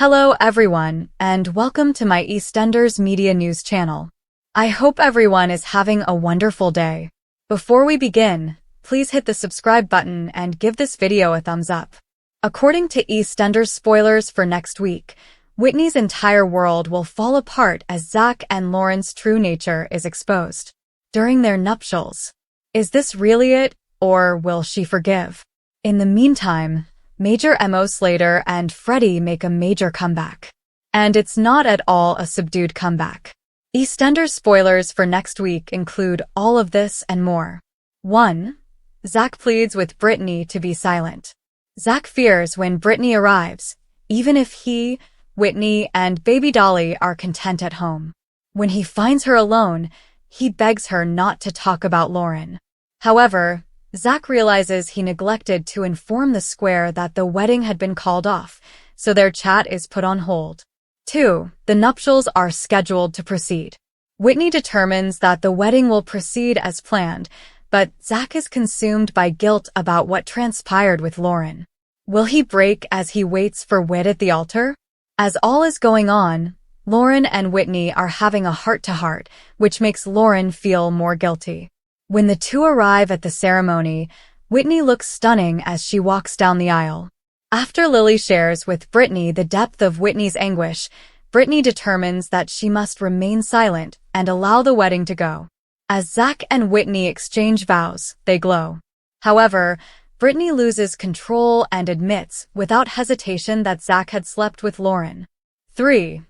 Hello everyone, and welcome to my EastEnders Media News channel. I hope everyone is having a wonderful day. Before we begin, please hit the subscribe button and give this video a thumbs up. According to EastEnders spoilers for next week, Whitney's entire world will fall apart as Zack and Lauren's true nature is exposed during their nuptials. Is this really it, or will she forgive? In the meantime, Major Mo Slater and Freddie make a major comeback. And it's not at all a subdued comeback. EastEnders spoilers for next week include all of this and more. 1. Zack pleads with Whitney to be silent. Zack fears when Whitney arrives, even if he, Whitney, and baby Dolly are content at home. When he finds her alone, he begs her not to talk about Lauren. However, Zack realizes he neglected to inform the square that the wedding had been called off, so their chat is put on hold. 2. The nuptials are scheduled to proceed. Whitney determines that the wedding will proceed as planned, but Zack is consumed by guilt about what transpired with Lauren. Will he break as he waits for Whit at the altar? As all is going on, Lauren and Whitney are having a heart-to-heart, which makes Lauren feel more guilty. When the two arrive at the ceremony, Whitney looks stunning as she walks down the aisle. After Lily shares with Brittany the depth of Whitney's anguish, Brittany determines that she must remain silent and allow the wedding to go. As Zack and Whitney exchange vows, they glow. However, Brittany loses control and admits without hesitation that Zack had slept with Lauren. 3.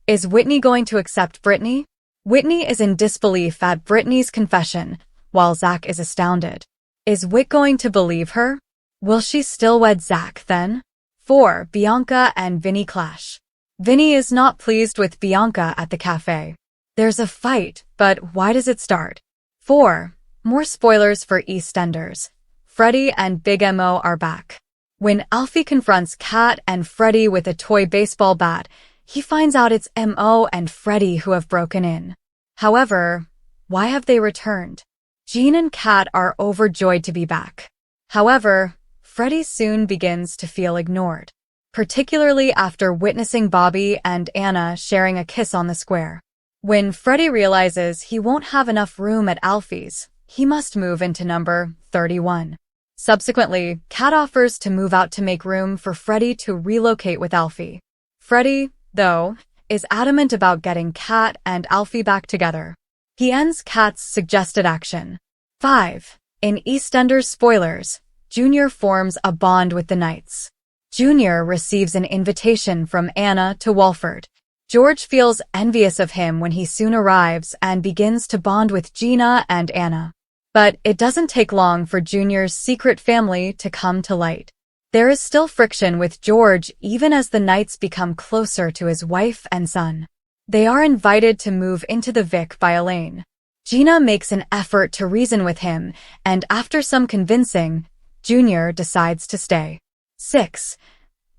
Is Whitney going to accept Brittany? Whitney is in disbelief at Brittany's confession, while Zack is astounded. Is Whit going to believe her? Will she still wed Zack then? 4. Bianca and Vinny clash. Vinny is not pleased with Bianca at the cafe. There's a fight, but why does it start? 4. More spoilers for EastEnders. Freddie and Big Mo are back. When Alfie confronts Kat and Freddie with a toy baseball bat, he finds out it's Mo and Freddie who have broken in. However, why have they returned? Jean and Kat are overjoyed to be back. However, Freddie soon begins to feel ignored, particularly after witnessing Bobby and Anna sharing a kiss on the square. When Freddie realizes he won't have enough room at Alfie's, he must move into number 31. Subsequently, Kat offers to move out to make room for Freddie to relocate with Alfie. Freddie, though, is adamant about getting Kat and Alfie back together. He ends Kat's suggested action. 5. In EastEnders spoilers, Junior forms a bond with the Knights. Junior receives an invitation from Anna to Walford. George feels envious of him when he soon arrives and begins to bond with Gina and Anna. But it doesn't take long for Junior's secret family to come to light. There is still friction with George even as the Knights become closer to his wife and son. They are invited to move into the Vic by Elaine. Gina makes an effort to reason with him, and after some convincing, Junior decides to stay. 6.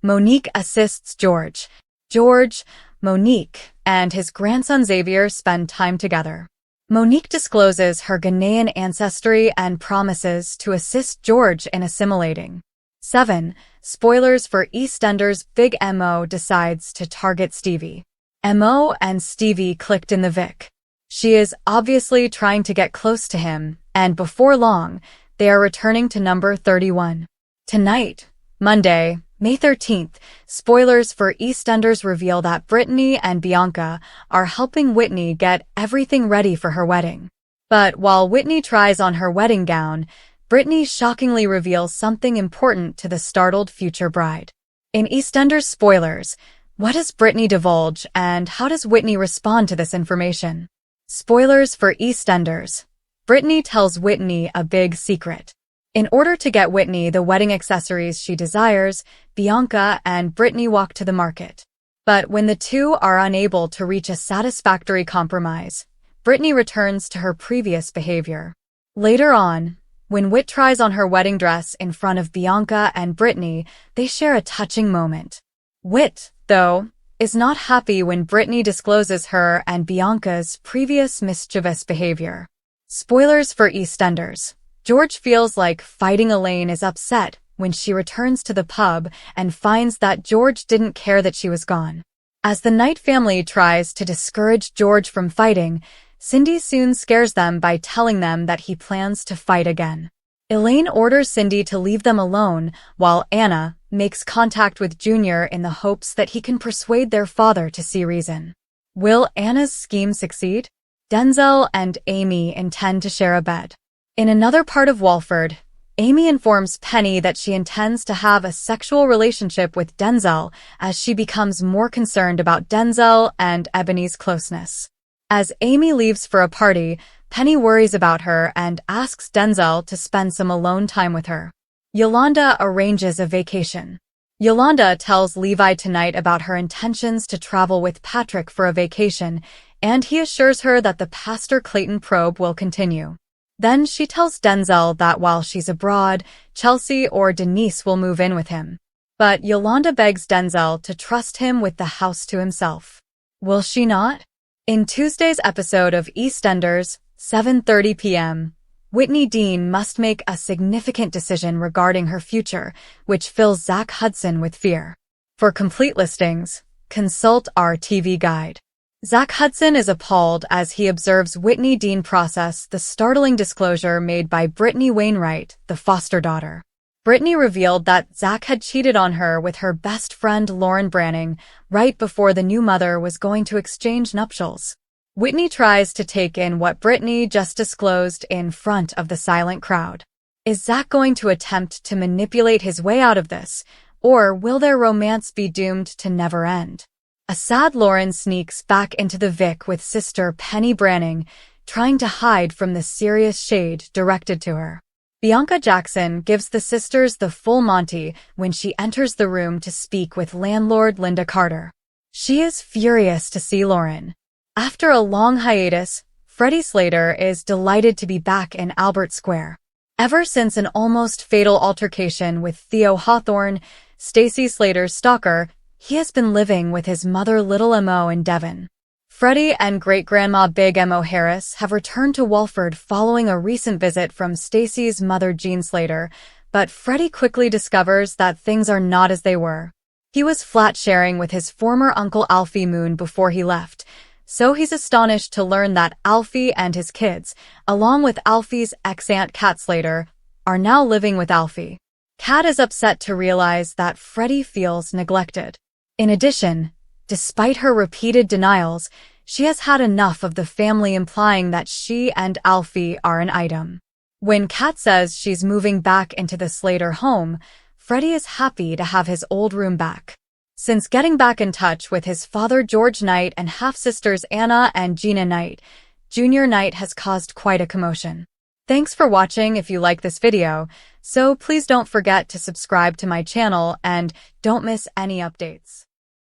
Monique assists George. George, Monique, and his grandson Xavier spend time together. Monique discloses her Ghanaian ancestry and promises to assist George in assimilating. 7. Spoilers for EastEnders. Big Mo decides to target Stevie. Mo and Stevie clicked in the Vic. She is obviously trying to get close to him, and before long, they are returning to number 31. Tonight, Monday, May 13th, spoilers for EastEnders reveal that Brittany and Bianca are helping Whitney get everything ready for her wedding. But while Whitney tries on her wedding gown, Brittany shockingly reveals something important to the startled future bride. In EastEnders spoilers, what does Brittany divulge and how does Whitney respond to this information? Spoilers for EastEnders. Brittany tells Whitney a big secret. In order to get Whitney the wedding accessories she desires, Bianca and Brittany walk to the market. But when the two are unable to reach a satisfactory compromise, Brittany returns to her previous behavior. Later on, when Whit tries on her wedding dress in front of Bianca and Brittany, they share a touching moment. Whit, though, is not happy when Brittany discloses her and Bianca's previous mischievous behavior. Spoilers for EastEnders. George feels like fighting Elaine is upset when she returns to the pub and finds that George didn't care that she was gone. As the Knight family tries to discourage George from fighting, Cindy soon scares them by telling them that he plans to fight again. Elaine orders Cindy to leave them alone, while Anna makes contact with Junior in the hopes that he can persuade their father to see reason. Will Anna's scheme succeed? Denzel and Amy intend to share a bed. In another part of Walford, Amy informs Penny that she intends to have a sexual relationship with Denzel as she becomes more concerned about Denzel and Ebony's closeness. As Amy leaves for a party, Penny worries about her and asks Denzel to spend some alone time with her. Yolanda arranges a vacation. Yolanda tells Levi tonight about her intentions to travel with Patrick for a vacation, and he assures her that the Pastor Clayton probe will continue. Then she tells Denzel that while she's abroad, Chelsea or Denise will move in with him. But Yolanda begs Denzel to trust him with the house to himself. Will she not? In Tuesday's episode of EastEnders, 7:30 p.m., Whitney Dean must make a significant decision regarding her future, which fills Zack Hudson with fear. For complete listings, consult our TV guide. Zack Hudson is appalled as he observes Whitney Dean process the startling disclosure made by Brittany Wainwright, the foster daughter. Brittany revealed that Zack had cheated on her with her best friend Lauren Branning right before the new mother was going to exchange nuptials. Whitney tries to take in what Brittany just disclosed in front of the silent crowd. Is Zack going to attempt to manipulate his way out of this, or will their romance be doomed to never end? A sad Lauren sneaks back into the Vic with sister Penny Branning, trying to hide from the serious shade directed to her. Bianca Jackson gives the sisters the full Monty when she enters the room to speak with landlord Linda Carter. She is furious to see Lauren. After a long hiatus, Freddie Slater is delighted to be back in Albert Square. Ever since an almost fatal altercation with Theo Hawthorne, Stacy Slater's stalker, he has been living with his mother Little M.O. in Devon. Freddie and great-grandma Big M.O. Harris have returned to Walford following a recent visit from Stacy's mother Jean Slater, but Freddie quickly discovers that things are not as they were. He was flat-sharing with his former uncle Alfie Moon before he left, so he's astonished to learn that Alfie and his kids, along with Alfie's ex-aunt Kat Slater, are now living with Alfie. Kat is upset to realize that Freddie feels neglected. In addition, despite her repeated denials, she has had enough of the family implying that she and Alfie are an item. When Kat says she's moving back into the Slater home, Freddie is happy to have his old room back. Since getting back in touch with his father George Knight and half-sisters Anna and Gina Knight, Junior Knight has caused quite a commotion. Thanks for watching if you like this video, so please don't forget to subscribe to my channel and don't miss any updates.